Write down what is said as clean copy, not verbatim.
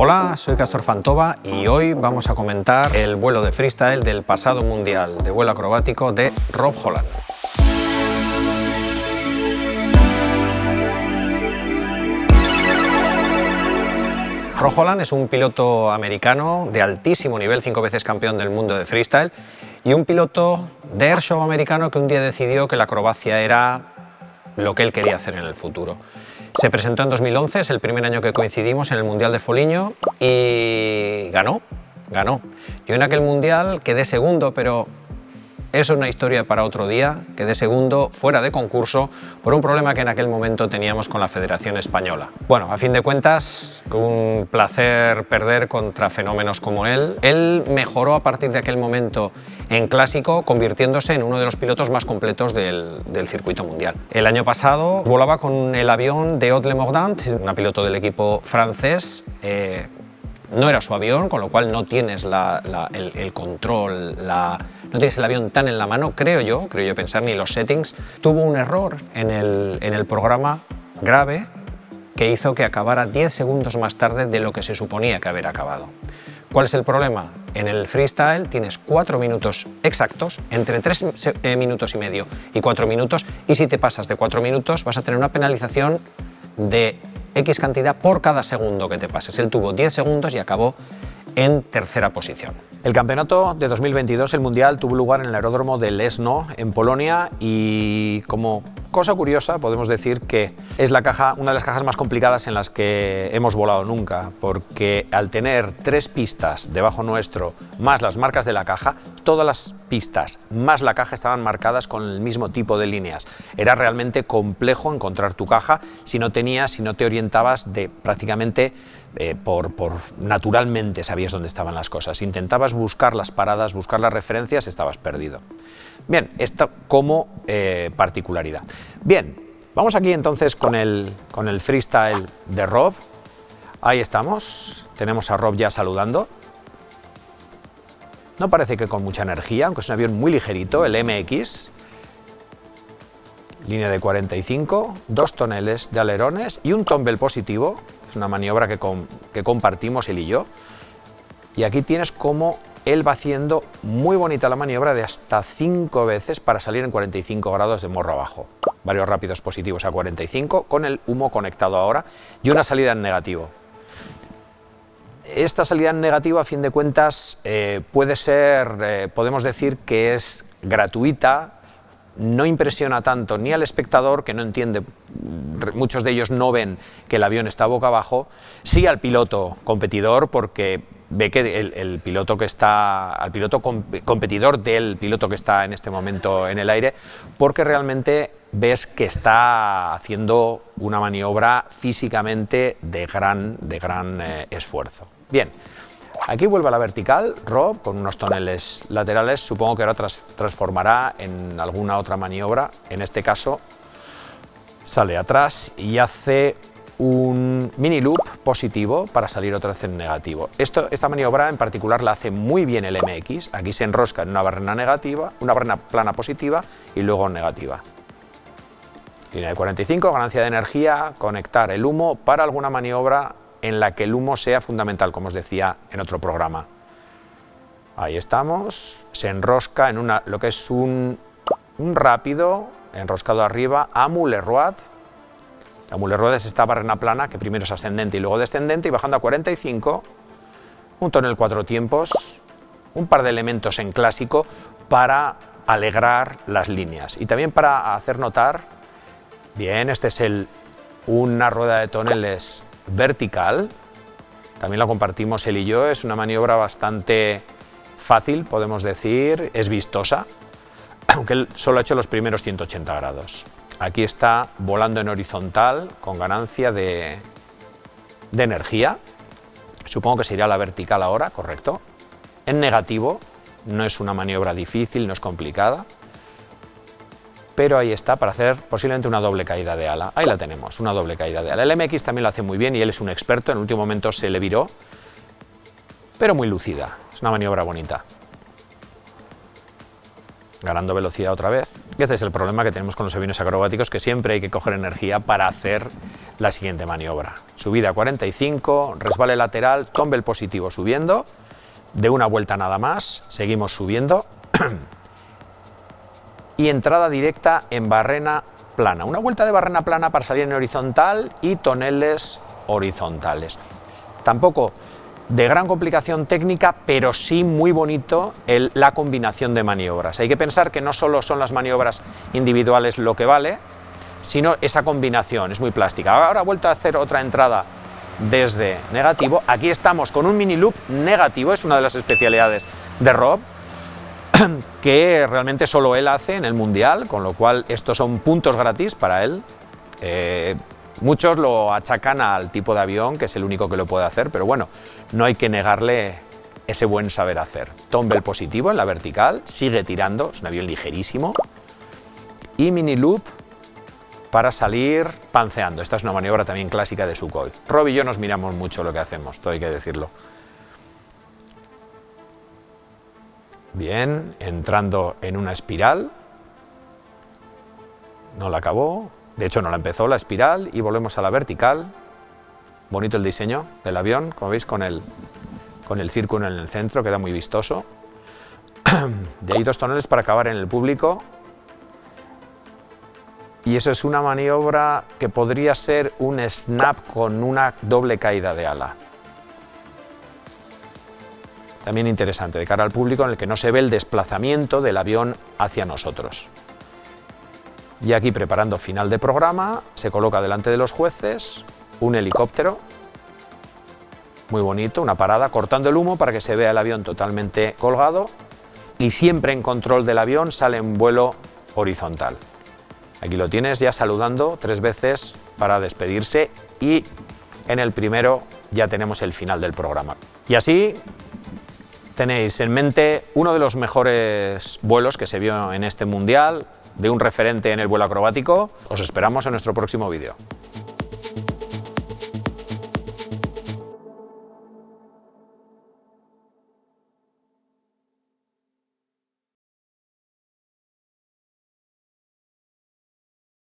Hola, soy Castor Fantova y hoy vamos a comentar el vuelo de freestyle del pasado Mundial de vuelo acrobático de Rob Holland. Rob Holland es un piloto americano de altísimo nivel, 5 veces campeón del mundo de freestyle, y un piloto de airshow americano que un día decidió que la acrobacia era lo que él quería hacer en el futuro. Se presentó en 2011, es el primer año que coincidimos en el Mundial de Foligno y ganó. Yo en aquel Mundial quedé segundo, pero eso es una historia para otro día. Quedé segundo fuera de concurso por un problema que en aquel momento teníamos con la Federación Española. Bueno, a fin de cuentas, un placer perder contra fenómenos como él. Él mejoró a partir de aquel momento en clásico, convirtiéndose en uno de los pilotos más completos del circuito mundial. El año pasado volaba con el avión de Aude Lemordant, una piloto del equipo francés. No era su avión, con lo cual no tienes el control, no tienes el avión tan en la mano, creo yo pensar, ni los settings. Tuvo un error en el programa grave que hizo que acabara 10 segundos más tarde de lo que se suponía que haber acabado. ¿Cuál es el problema? En el freestyle tienes 4 minutos exactos, entre 3 minutos y medio y 4 minutos, y si te pasas de 4 minutos vas a tener una penalización de X cantidad por cada segundo que te pases. Él tuvo 10 segundos y acabó en tercera posición. El campeonato de 2022, el Mundial, tuvo lugar en el aeródromo de Leszno, en Polonia, y como cosa curiosa podemos decir que es una de las cajas más complicadas en las que hemos volado nunca, porque al tener 3 pistas debajo nuestro, más las marcas de la caja, todas las pistas más la caja estaban marcadas con el mismo tipo de líneas. Era realmente complejo encontrar tu caja si no te orientabas prácticamente naturalmente sabías dónde estaban las cosas. Si intentabas buscar las paradas, buscar las referencias, estabas perdido. Bien, esto como particularidad. Bien, vamos aquí entonces con el freestyle de Rob. Ahí estamos, tenemos a Rob ya saludando. No parece que con mucha energía, aunque es un avión muy ligerito, el MX. Línea de 45, 2 toneles de alerones y un tumble positivo. Es una maniobra que compartimos él y yo. Y aquí tienes cómo él va haciendo muy bonita la maniobra de hasta 5 veces para salir en 45 grados de morro abajo. Varios rápidos positivos a 45 con el humo conectado ahora y una salida en negativo. Esta salida en negativo, a fin de cuentas, podemos decir que es gratuita. No impresiona tanto ni al espectador, que no entiende, muchos de ellos no ven que el avión está boca abajo, sí al piloto competidor, porque ve que el piloto competidor del piloto que está en este momento en el aire, porque realmente ves que está haciendo una maniobra físicamente de gran esfuerzo. Bien. Aquí vuelve a la vertical, Rob, con unos toneles laterales. Supongo que ahora transformará en alguna otra maniobra. En este caso, sale atrás y hace un mini loop positivo para salir otra vez en negativo. Esta maniobra en particular la hace muy bien el MX. Aquí se enrosca en una barrena negativa, una barrena plana positiva y luego negativa. Línea de 45, ganancia de energía, conectar el humo para alguna maniobra en la que el humo sea fundamental, como os decía en otro programa. Ahí estamos, se enrosca en lo que es un rápido, enroscado arriba, a Muller-Road. La Muller-Road es esta barrena plana que primero es ascendente y luego descendente, y bajando a 45, un tonel 4 tiempos, un par de elementos en clásico para alegrar las líneas y también para hacer notar, bien, este es una rueda de toneles vertical, también la compartimos él y yo, es una maniobra bastante fácil, podemos decir, es vistosa, aunque él solo ha hecho los primeros 180 grados. Aquí está volando en horizontal con ganancia de energía, supongo que se irá a la vertical ahora, correcto. En negativo, no es una maniobra difícil, no es complicada, pero ahí está para hacer posiblemente una doble caída de ala. Ahí la tenemos, una doble caída de ala. El MX también lo hace muy bien y él es un experto, en el último momento se le viró, pero muy lúcida, es una maniobra bonita. ganando velocidad otra vez. Este es el problema que tenemos con los aviones acrobáticos, que siempre hay que coger energía para hacer la siguiente maniobra. Subida a 45, resbale lateral, tumble positivo subiendo, de una vuelta nada más, seguimos subiendo y entrada directa en barrena plana. Una vuelta de barrena plana para salir en horizontal y toneles horizontales. Tampoco de gran complicación técnica, pero sí muy bonito la combinación de maniobras. Hay que pensar que no solo son las maniobras individuales lo que vale, sino esa combinación, es muy plástica. Ahora he vuelto a hacer otra entrada desde negativo. Aquí estamos con un mini loop negativo, es una de las especialidades de Rob, que realmente solo él hace en el Mundial, con lo cual estos son puntos gratis para él. Muchos lo achacan al tipo de avión, que es el único que lo puede hacer, pero bueno, no hay que negarle ese buen saber hacer. Tumble positivo en la vertical, sigue tirando, es un avión ligerísimo. Y mini loop para salir panceando. Esta es una maniobra también clásica de Sukhoi. Rob y yo nos miramos mucho lo que hacemos, todo hay que decirlo. Bien, entrando en una espiral. No la acabó. De hecho, no la empezó la espiral y volvemos a la vertical. Bonito el diseño del avión, como veis, con el círculo en el centro, queda muy vistoso. De ahí 2 toneles para acabar en el público. Y eso es una maniobra que podría ser un snap con una doble caída de ala. También interesante, de cara al público, en el que no se ve el desplazamiento del avión hacia nosotros. Y aquí, preparando final de programa, se coloca delante de los jueces un helicóptero, muy bonito, una parada, cortando el humo para que se vea el avión totalmente colgado y siempre en control del avión sale en vuelo horizontal. Aquí lo tienes ya saludando 3 veces para despedirse y en el primero ya tenemos el final del programa. Y así tenéis en mente uno de los mejores vuelos que se vio en este Mundial, de un referente en el vuelo acrobático. Os esperamos en nuestro próximo vídeo.